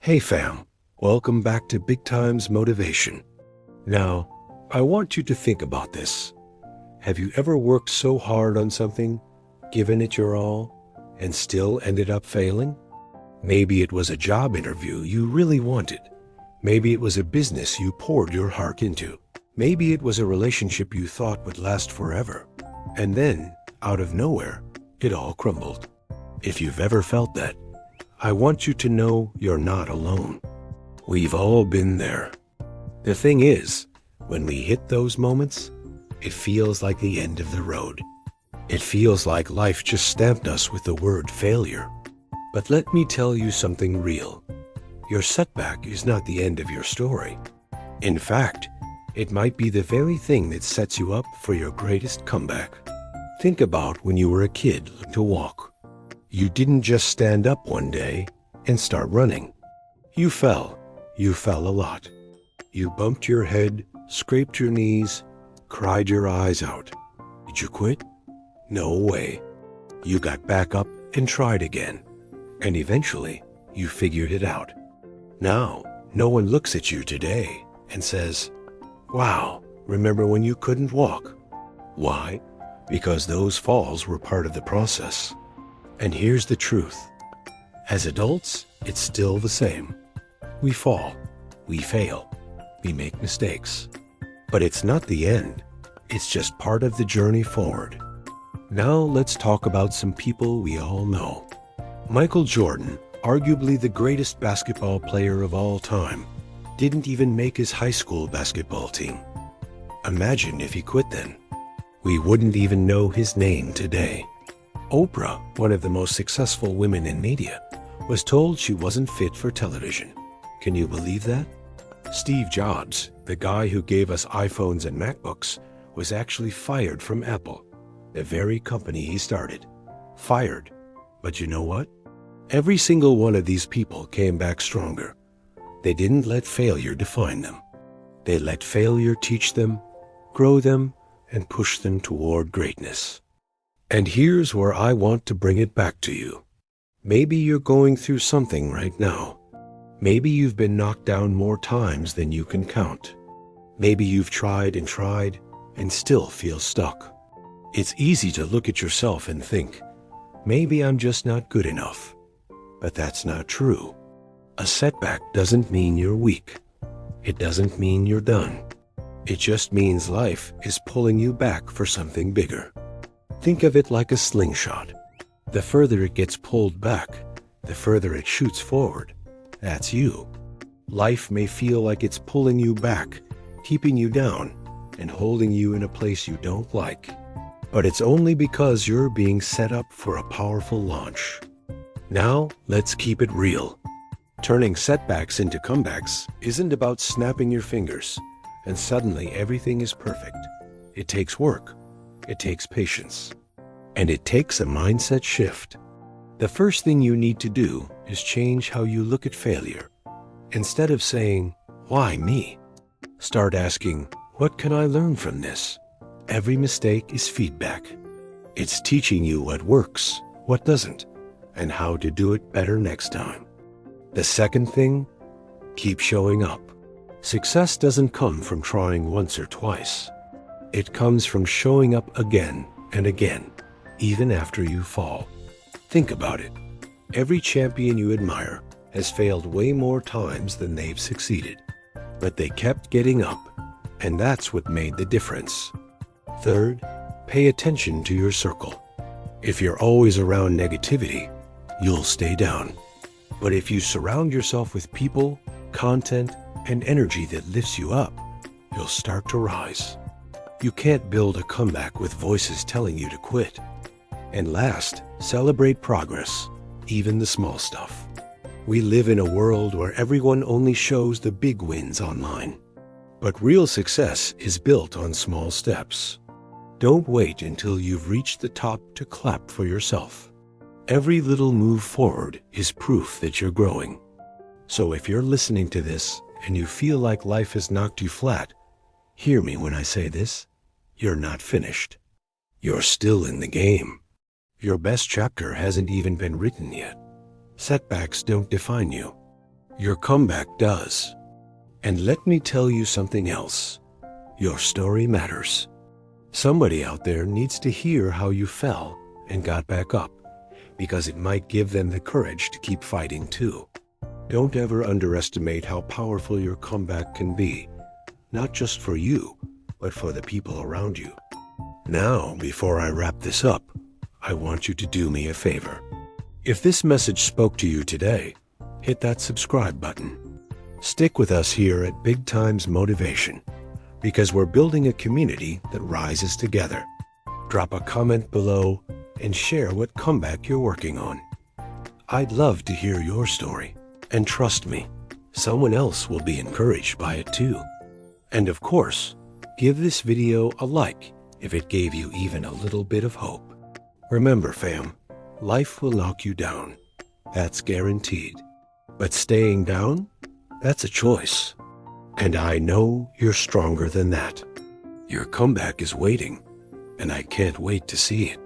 Hey fam, welcome back to Big Times Motivation. Now, I want you to think about this. Have you ever worked so hard on something, given it your all, and still ended up failing? Maybe it was a job interview you really wanted. Maybe it was a business you poured your heart into. Maybe it was a relationship you thought would last forever. And then, out of nowhere, it all crumbled. If you've ever felt that, I want you to know you're not alone. We've all been there. The thing is, when we hit those moments, it feels like the end of the road. It feels like life just stamped us with the word failure. But let me tell you something real. Your setback is not the end of your story. In fact, it might be the very thing that sets you up for your greatest comeback. Think about when you were a kid learning to walk. You didn't just stand up one day and start running. You fell. You fell a lot. You bumped your head, scraped your knees, cried your eyes out. Did you quit? No way. You got back up and tried again. And eventually, you figured it out. Now, no one looks at you today and says, "Wow, remember when you couldn't walk?" Why? Because those falls were part of the process. And here's the truth. As adults, it's still the same. We fall, we fail, we make mistakes. But it's not the end. It's just part of the journey forward. Now let's talk about some people we all know. Michael Jordan, arguably the greatest basketball player of all time, didn't even make his high school basketball team. Imagine if he quit then. We wouldn't even know his name today. Oprah, one of the most successful women in media, was told she wasn't fit for television. Can you believe that? Steve Jobs, the guy who gave us iPhones and MacBooks, was actually fired from Apple, the very company he started. Fired. But you know what? Every single one of these people came back stronger. They didn't let failure define them. They let failure teach them, grow them, and push them toward greatness. And here's where I want to bring it back to you. Maybe you're going through something right now. Maybe you've been knocked down more times than you can count. Maybe you've tried and still feel stuck. It's easy to look at yourself and think, maybe I'm just not good enough. But that's not true. A setback doesn't mean you're weak. It doesn't mean you're done. It just means life is pulling you back for something bigger. Think of it like a slingshot. The further it gets pulled back, the further it shoots forward. That's you. Life may feel like it's pulling you back, keeping you down, and holding you in a place you don't like. But it's only because you're being set up for a powerful launch. Now, let's keep it real. Turning setbacks into comebacks isn't about snapping your fingers, and suddenly everything is perfect. It takes work. It takes patience. And it takes a mindset shift. The first thing you need to do is change how you look at failure. Instead of saying, "Why me?" start asking, "What can I learn from this?" Every mistake is feedback. It's teaching you what works, what doesn't, and how to do it better next time. The second thing, keep showing up. Success doesn't come from trying once or twice. It comes from showing up again and again, even after you fall. Think about it. Every champion you admire has failed way more times than they've succeeded. But they kept getting up, and that's what made the difference. Third, pay attention to your circle. If you're always around negativity, you'll stay down. But if you surround yourself with people, content, and energy that lifts you up, you'll start to rise. You can't build a comeback with voices telling you to quit. And last, celebrate progress, even the small stuff. We live in a world where everyone only shows the big wins online. But real success is built on small steps. Don't wait until you've reached the top to clap for yourself. Every little move forward is proof that you're growing. So if you're listening to this and you feel like life has knocked you flat, hear me when I say this. You're not finished. You're still in the game. Your best chapter hasn't even been written yet. Setbacks don't define you. Your comeback does. And let me tell you something else. Your story matters. Somebody out there needs to hear how you fell and got back up, because it might give them the courage to keep fighting too. Don't ever underestimate how powerful your comeback can be, not just for you, but for the people around you. Now, before I wrap this up, I want you to do me a favor. If this message spoke to you today, hit that subscribe button. Stick with us here at Big Times Motivation, because we're building a community that rises together. Drop a comment below and share what comeback you're working on. I'd love to hear your story, and trust me, someone else will be encouraged by it too. And of course, give this video a like if it gave you even a little bit of hope. Remember, fam, life will knock you down. That's guaranteed. But staying down, that's a choice. And I know you're stronger than that. Your comeback is waiting, and I can't wait to see it.